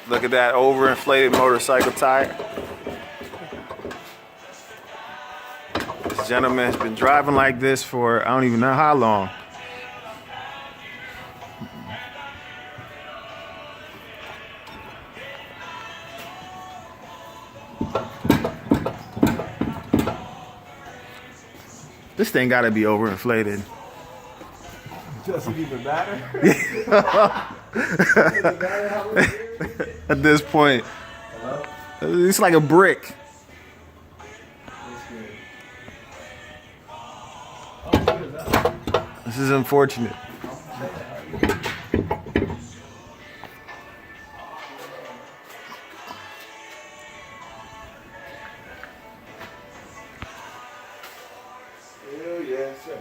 Look at that overinflated motorcycle tire. This gentleman has been driving like this for I don't even know how long. This thing gotta be overinflated. Doesn't even matter. At this point, it's like a brick. This is unfortunate. Hell yeah, sir.